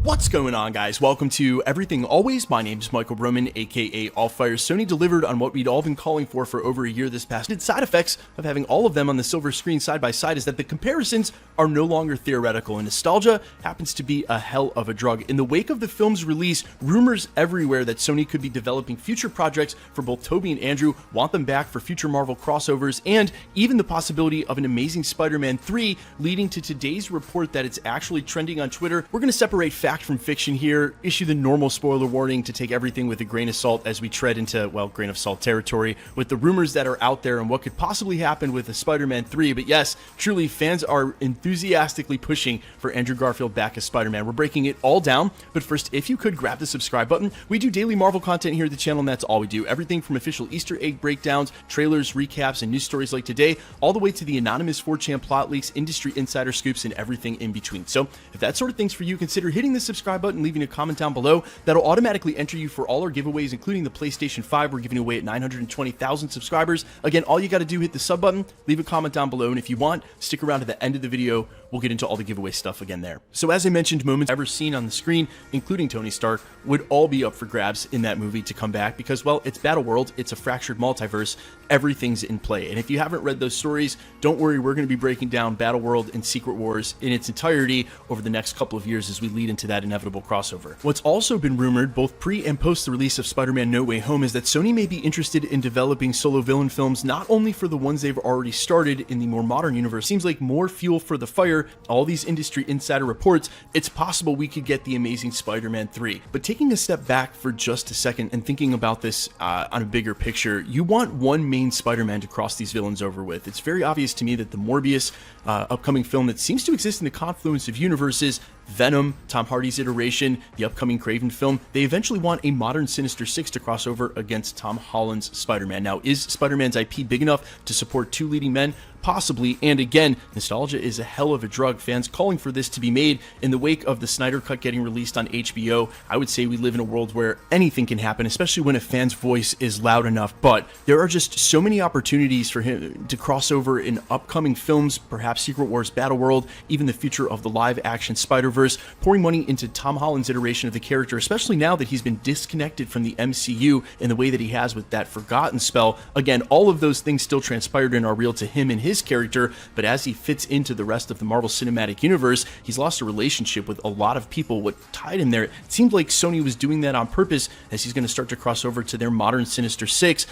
What's going on, guys? Welcome to Everything Always. My name is Michael Broman, aka Allfire. Sony delivered on what we'd all been calling for over a year this past. The side effects of having all of them on the silver screen side by side is that the comparisons are no longer theoretical, and nostalgia happens to be a hell of a drug. In the wake of the film's release, rumors everywhere that Sony could be developing future projects for both Tobey and Andrew, want them back for future Marvel crossovers, and even the possibility of an Amazing Spider-Man 3, leading to today's report that it's actually trending on Twitter. We're going to separate fact from fiction here, issue the normal spoiler warning to take everything with a grain of salt as we tread into, well, grain of salt territory with the rumors that are out there and what could possibly happen with a Spider-Man 3. But yes, truly, fans are enthusiastically pushing for Andrew Garfield back as Spider-Man. We're breaking it all down, but first, if you could grab the subscribe button. We do daily Marvel content here at the channel, and that's all we do. Everything from official Easter egg breakdowns, trailers, recaps, and news stories like today, all the way to the anonymous 4chan plot leaks, industry insider scoops, and everything in between. So if that sort of thing's for you, consider hitting the subscribe button, leaving a comment down below. That'll automatically enter you for all our giveaways, including the PlayStation 5 we're giving away at 920,000 subscribers. Again, all you got to do, hit the sub button, leave a comment down below, and if you want, stick around to the end of the video. We'll get into all the giveaway stuff again there. So as I mentioned, moments ever seen on the screen, including Tony Stark, would all be up for grabs in that movie to come back because, well, it's Battleworld, it's a fractured multiverse, everything's in play. And if you haven't read those stories, don't worry, we're going to be breaking down Battleworld and Secret Wars in its entirety over the next couple of years as we lead into that inevitable crossover. What's also been rumored, both pre and post the release of Spider-Man No Way Home, is that Sony may be interested in developing solo villain films, not only for the ones they've already started in the more modern universe. Seems like more fuel for the fire. All these industry insider reports, it's possible we could get the Amazing Spider-Man 3. But taking a step back for just a second and thinking about this on a bigger picture, you want one main Spider-Man to cross these villains over with. It's very obvious to me that the Morbius upcoming film that seems to exist in the confluence of universes, Venom, Tom Hardy's iteration, the upcoming Craven film, they eventually want a modern Sinister Six to cross over against Tom Holland's Spider-Man. Now, is Spider-Man's IP big enough to support two leading men? Possibly, and again, nostalgia is a hell of a drug. Fans calling for this to be made in the wake of the Snyder Cut getting released on HBO. I would say we live in a world where anything can happen, especially when a fan's voice is loud enough, but there are just so many opportunities for him to cross over in upcoming films, perhaps Secret Wars, Battleworld, even the future of the live-action Spider-Verse, pouring money into Tom Holland's iteration of the character, especially now that he's been disconnected from the MCU in the way that he has with that Forgotten spell. Again, all of those things still transpired and are real to him and his character, but as he fits into the rest of the Marvel Cinematic Universe, he's lost a relationship with a lot of people. What tied him there, it seemed like Sony was doing that on purpose as he's going to start to cross over to their modern Sinister Six.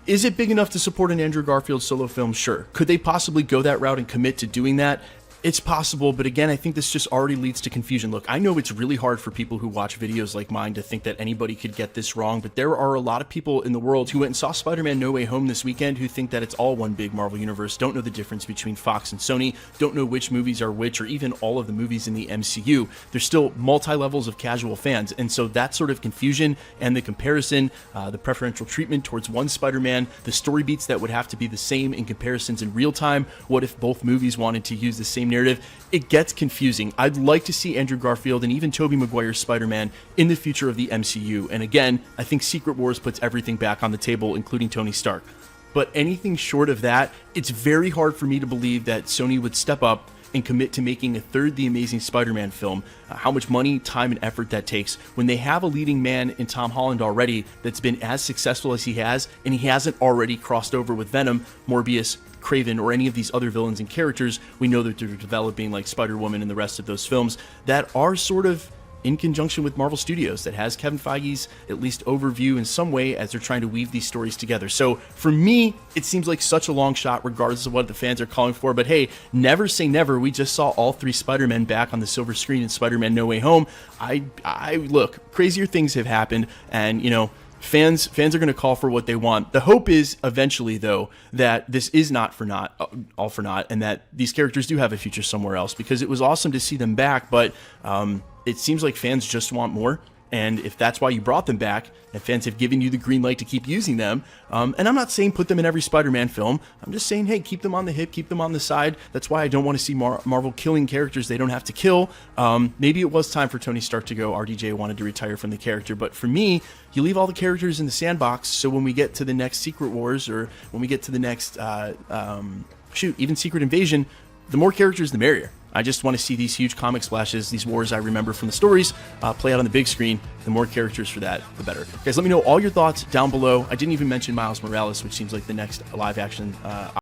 Is it big enough to support an Andrew Garfield solo film? Sure. Could they possibly go that route and commit to doing that? It's possible, but again, I think this just already leads to confusion. Look, I know it's really hard for people who watch videos like mine to think that anybody could get this wrong, but there are a lot of people in the world who went and saw Spider-Man No Way Home this weekend who think that it's all one big Marvel universe, don't know the difference between Fox and Sony, don't know which movies are which, or even all of the movies in the MCU. There's still multi-levels of casual fans, and so that sort of confusion and the comparison, the preferential treatment towards one Spider-Man, the story beats that would have to be the same in comparisons in real time, what if both movies wanted to use the same narrative? It gets confusing. I'd like to see Andrew Garfield and even Tobey Maguire's Spider-Man in the future of the MCU, and again, I think Secret Wars puts everything back on the table, including Tony Stark. But anything short of that, it's very hard for me to believe that Sony would step up and commit to making a third The Amazing Spider-Man film. How much money, time, and effort that takes when they have a leading man in Tom Holland already that's been as successful as he has, and he hasn't already crossed over with Venom, Morbius, Craven, or any of these other villains and characters we know that they're developing, like Spider-Woman and the rest of those films that are sort of in conjunction with Marvel Studios, that has Kevin Feige's at least overview in some way as they're trying to weave these stories together. So for me, it seems like such a long shot regardless of what the fans are calling for, but hey, never say never. We just saw all three Spider-Men back on the silver screen in Spider-Man No Way Home. Look, crazier things have happened, and you know, Fans are going to call for what they want. The hope is eventually, though, that this is not for naught, all for naught, and that these characters do have a future somewhere else, because it was awesome to see them back, but it seems like fans just want more. And if that's why you brought them back, and fans have given you the green light to keep using them, and I'm not saying put them in every Spider-Man film, I'm just saying, hey, keep them on the hip, keep them on the side. That's why I don't want to see Marvel killing characters they don't have to kill. Maybe it was time for Tony Stark to go. RDJ wanted to retire from the character, but for me, you leave all the characters in the sandbox, so when we get to the next Secret Wars, or when we get to the next, even Secret Invasion, the more characters, the merrier. I just want to see these huge comic splashes, these wars I remember from the stories, play out on the big screen. The more characters for that, the better. Guys, let me know all your thoughts down below. I didn't even mention Miles Morales, which seems like the next live action